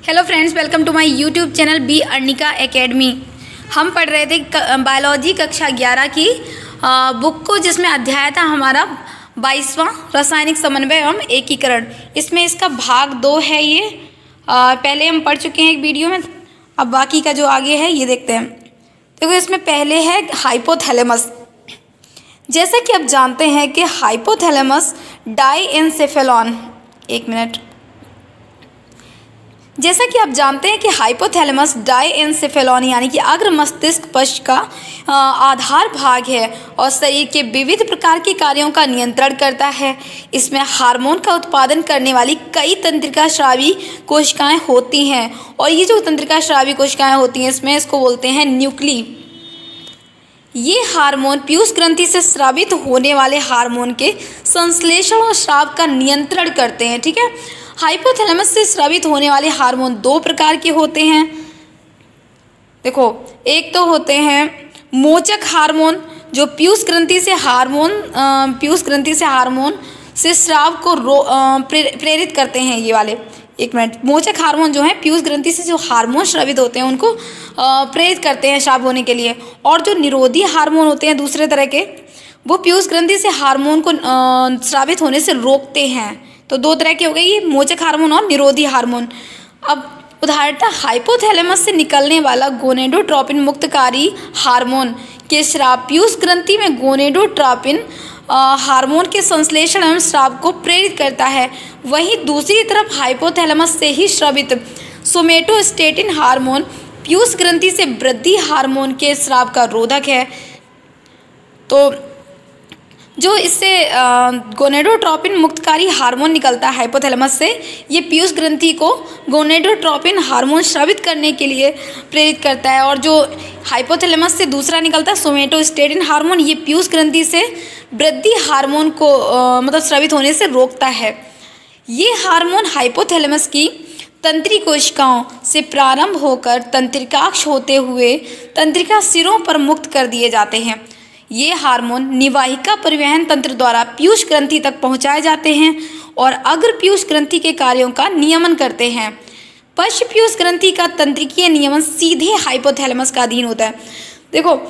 Hello friends, welcome to my YouTube channel be Arnika academy. हम पढ़ रहे थे बायोलॉजी कक्षा 11 की बुक को, जिसमें अध्याय था हमारा 22वां रासायनिक समन्वय एवं एकीकरण। इसमें इसका भाग 2 है। ये पहले हम पढ़ चुके हैं एक वीडियो में। अब बाकी का जो आगे है ये देखते हैं। देखो, इसमें पहले है हाइपोथैलेमस। जैसा कि आप जानते हैं कि हाइपोथैलेमस डाइएन्सेफेलॉन, एक मिनट, जैसा कि आप जानते हैं कि हाइपोथैलेमस डाइएन्सेफेलॉन यानी कि अग्र मस्तिष्क पक्ष का आधार भाग है और शरीर के विविध प्रकार के कार्यों का नियंत्रण करता है। इसमें हार्मोन का उत्पादन करने वाली कई तंत्रिका स्रावी कोशिकाएं होती हैं और ये जो तंत्रिका स्रावी कोशिकाएं होती हैं इसमें इसको बोलते हैं न्यूक्ली। ये हार्मोन पीयूष ग्रंथि से स्रावित होने वाले हार्मोन के संश्लेषण और स्राव का नियंत्रण करते हैं। ठीक है। हाइपोथैलेमस से स्रावित होने वाले हार्मोन 2 प्रकार के होते हैं। देखो, एक तो होते हैं मोचक हार्मोन, जो पीयूष ग्रंथि से हार्मोन से स्राव को प्रेरित करते हैं। ये वाले, एक मिनट, मोचक हार्मोन जो है पीयूष ग्रंथि से जो हार्मोन स्रावित होते हैं उनको प्रेरित करते हैं स्राव होने के लिए। और जो निरोधी हार्मोन होते हैं दूसरे तरह के, वो पीयूष ग्रंथि से हार्मोन को स्रावित होने से रोकते हैं। तो 2 तरह के हो गए, ये मोचक हार्मोन और निरोधी हार्मोन। अब उदाहरणतः हाइपोथैलेमस से निकलने वाला गोनेडोट्रोपिन मुक्तकारी हार्मोन के स्राव पीयूष ग्रंथि में गोनेडोट्रोपिन हार्मोन के संश्लेषण एवं स्राव को प्रेरित करता है। वहीं दूसरी तरफ हाइपोथैलेमस से ही स्रावित सोमेटोस्टेटिन हार्मोन पीयूष ग्रंथि से वृद्धि हार्मोन के स्राव का रोधक है। तो जो इससे गोनेडोट्रोपिन मुक्तकारी हार्मोन निकलता है हाइपोथैलेमस से, ये पीयूष ग्रंथि को गोनेडोट्रोपिन हार्मोन स्रावित करने के लिए प्रेरित करता है। और जो हाइपोथैलेमस से दूसरा निकलता है सोमेटोस्टेटिन हार्मोन, ये पीयूष ग्रंथि से वृद्धि हार्मोन को मतलब स्रावित होने से रोकता है। ये हार्मोन हाइपोथैलेमस की तंत्री कोशिकाओं से प्रारंभ होकर तंत्रिकाक्ष होते हुए तंत्रिका सिरों पर मुक्त कर दिए जाते हैं। ये हार्मोन निवाहिका परिवहन तंत्र द्वारा पीयूष ग्रंथि तक पहुंचाए जाते हैं और अग्र पीयूष ग्रंथि के कार्यों का नियमन करते हैं। पश्च पीयूष ग्रंथि का तंत्रिकीय नियमन सीधे हाइपोथैलेमस का अधीन होता है। देखो,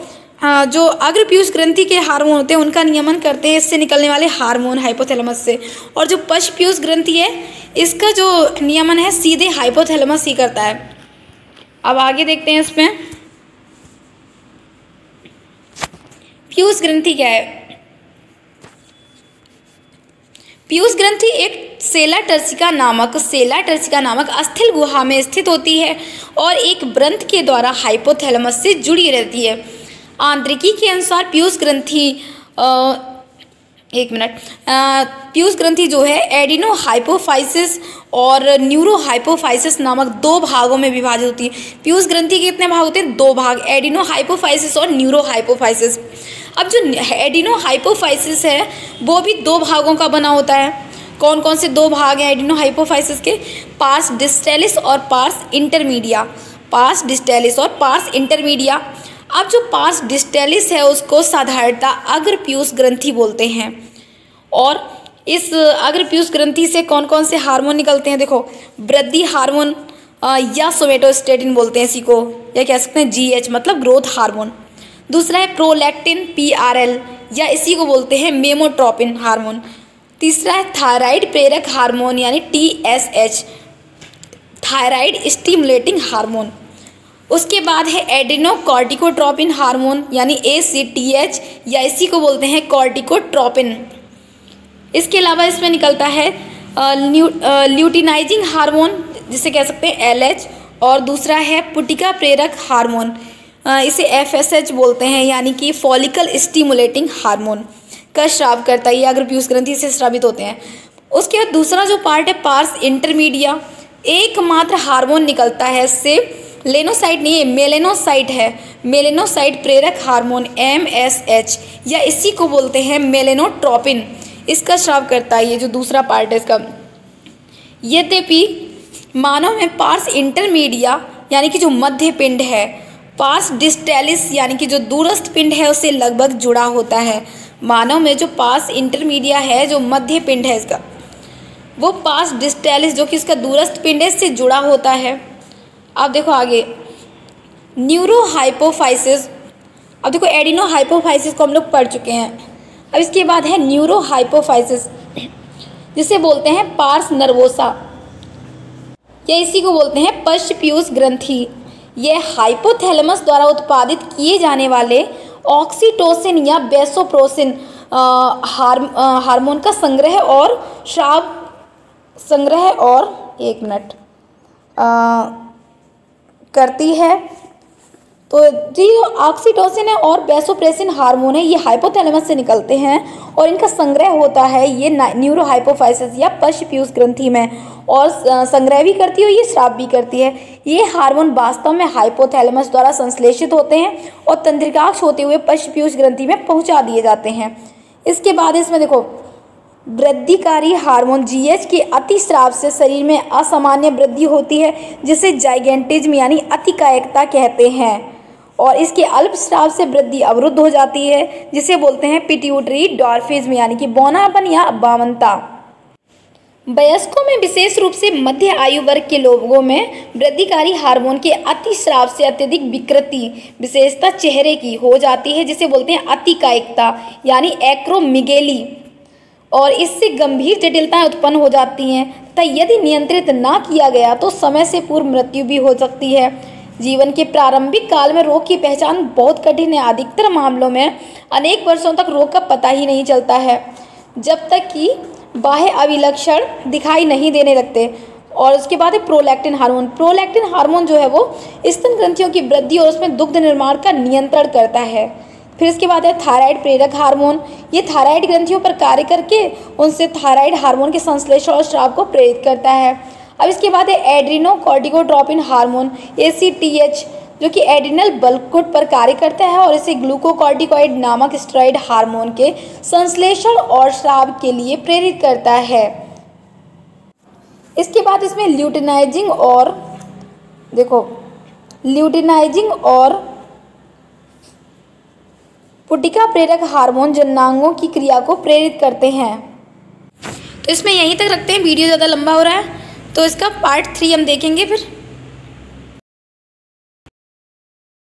जो अग्र पीयूष ग्रंथि के हार्मोन होते हैं उनका नियमन करते हैं इससे निकलने वाले हार्मोन हाइपोथैलेमस से, और जो पश्च पीयूष ग्रंथि है इसका जो नियमन है सीधे हाइपोथैलेमस ही करता है। अब आगे देखते हैं इसमें पीयूष ग्रंथि क्या है। पीयूष ग्रंथि एक सेला टर्सिका नामक अस्थिल गुहा में स्थित होती है और एक व्रंत के द्वारा हाइपोथैलेमस से जुड़ी रहती है। आंतरिकी के अनुसार पीयूष ग्रंथि पीयूष ग्रंथि जो है एडिनो हाइपोफाइसिस और न्यूरो हाइपोफाइसिस नामक 2 भागों में विभाजित होती है। पीयूष ग्रंथि के कितने भाग होते हैं? 2 भाग, एडिनो हाइपोफाइसिस और न्यूरो हाइपोफाइसिस। अब जो एडिनो हाइपोफाइसिस है वो भी 2 भागों का बना होता है। कौन कौन से 2 भाग हैं एडिनो हाइपोफाइसिस के? पार्स डिस्टेलिस और पार्स इंटरमीडिया। अब जो पार्स डिस्टेलिस है उसको साधारणतः अग्र पीयूष ग्रंथि बोलते हैं। और इस अग्र पीयूष ग्रंथि से कौन कौन से हार्मोन निकलते हैं? देखो, वृद्धि हार्मोन या सोमेटोस्टेटिन बोलते हैं इसी को, या कह सकते हैं GH मतलब ग्रोथ हार्मोन। दूसरा है प्रोलैक्टिन PRL या इसी को बोलते हैं मेमोट्रोपिन हार्मोन। तीसरा है थायराइड प्रेरक हार्मोन यानी TSH, थायराइड स्टिमुलेटिंग हार्मोन। उसके बाद है एड्रेनोकॉर्टिकोट्रोपिन हार्मोन यानी ACTH या इसी को बोलते हैं कॉर्टिकोट्रोपिन। इसके अलावा इसमें निकलता है ल्यूटिनाइजिंग हार्मोन जिसे कह सकते हैं LH, और दूसरा है पुटिका प्रेरक हार्मोन, इसे FSH बोलते हैं यानी कि फॉलिकल स्टिमुलेटिंग हार्मोन का स्राव करता है। ये अग्र पीयूष ग्रंथि से स्रावित होते हैं। उसके बाद दूसरा जो पार्ट है पार्स इंटरमीडिया, एकमात्र हार्मोन निकलता है इससे, लेनोसाइट नहीं है, मेलेनोसाइट है, मेलेनोसाइट प्रेरक हार्मोन MSH या इसी को बोलते हैं मेलेनोट्रोपिन, इसका स्राव करता है। ये जो दूसरा पार्ट है इसका। यद्यपि मानव में पार्स इंटरमीडिया यानी कि जो मध्य पिंड है, पार्स डिस्टेलिस यानी कि जो दूरस्थ पिंड है उससे लगभग जुड़ा होता है। मानव में जो पार्स इंटरमीडिया है, जो मध्य पिंड है इसका, वो पास डिस्टेलिस जो कि इसका दूरस्थ पिंड है से जुड़ा होता है। अब देखो आगे न्यूरोहाइपोफाइसिस। अब देखो एडिनोहाइपोफाइसिस को हम लोग पढ़ चुके हैं। अब इसके बाद है न्यूरोहाइपोफाइसिस जिसे बोलते हैं पार्स नर्वोसा या इसी को बोलते हैं पश्च पीयूष ग्रंथि। यह हाइपोथैलेमस द्वारा उत्पादित किए जाने वाले ऑक्सीटोसिन या वैसोप्रेसिन हार्मोन का संग्रह और स्राव करती है। तो जी ऑक्सीटोसिन है और वैसोप्रेसिन हार्मोन है, ये हाइपोथैलेमस से निकलते हैं और इनका संग्रह होता है ये न्यूरोहाइपोफाइसिस या पश्च पीयूष ग्रंथि में, और संग्रह भी करती है और ये स्राव भी करती है। ये हार्मोन वास्तव में हाइपोथैलेमस द्वारा संश्लेषित होते हैं और तंत्रिकाक्ष होते हुए पश्च पीयूष ग्रंथि में पहुंचा दिए जाते हैं। इसके बाद इसमें देखो वृद्धिकारी हार्मोन जीएच के अतिस्राव से शरीर में असामान्य वृद्धि होती है जिसे जाइगेंटिज्म यानी अतिकायकता कहते हैं, और इसके अल्पस्राव से वृद्धि अवरुद्ध हो जाती है जिसे बोलते हैं पिट्यूटरी डॉर्फिज्म यानी कि बौनापन या बामनता। वयस्कों में विशेष रूप से मध्य आयु वर्ग के लोगों में वृद्धिकारी हार्मोन के अतिस्राव से अत्यधिक विकृति विशेषता चेहरे की हो जाती है जिसे बोलते हैं अतिकायिकता यानी एक्रोमिगेली, और इससे गंभीर जटिलताएं उत्पन्न हो जाती हैं तथा यदि नियंत्रित ना किया गया तो समय से पूर्व मृत्यु भी हो सकती है। जीवन के प्रारंभिक काल में रोग की पहचान बहुत कठिन है। अधिकतर मामलों में अनेक वर्षों तक रोग का पता ही नहीं चलता है जब तक कि बाह्य अभिलक्षण दिखाई नहीं देने लगते। और उसके बाद है प्रोलैक्टिन हार्मोन। प्रोलैक्टिन हार्मोन जो है वो स्तन ग्रंथियों की वृद्धि और उसमें दुग्ध निर्माण का नियंत्रण करता है। फिर इसके बाद है थायराइड प्रेरक हार्मोन। ये थायराइड ग्रंथियों पर कार्य करके उनसे थायराइड हार्मोन के संश्लेषण और स्राव को प्रेरित करता है। अब इसके बाद है एड्रीनोकॉर्टिकोट्रोपिन हार्मोन ACTH जो कि एड्रिनल बल्कुट पर कार्य करता है और इसे ग्लूकोकॉर्टिकॉइड नामक स्टेरॉइड हार्मोन के संश्लेषण और स्राव के लिए प्रेरित करता है। इसके बाद इसमें ल्यूटिनाइजिंग और पुटिका प्रेरक हार्मोन जननांगों की क्रिया को प्रेरित करते हैं। तो इसमें यहीं तक रखते हैं, वीडियो ज़्यादा लंबा हो रहा है तो इसका पार्ट 3 हम देखेंगे फिर।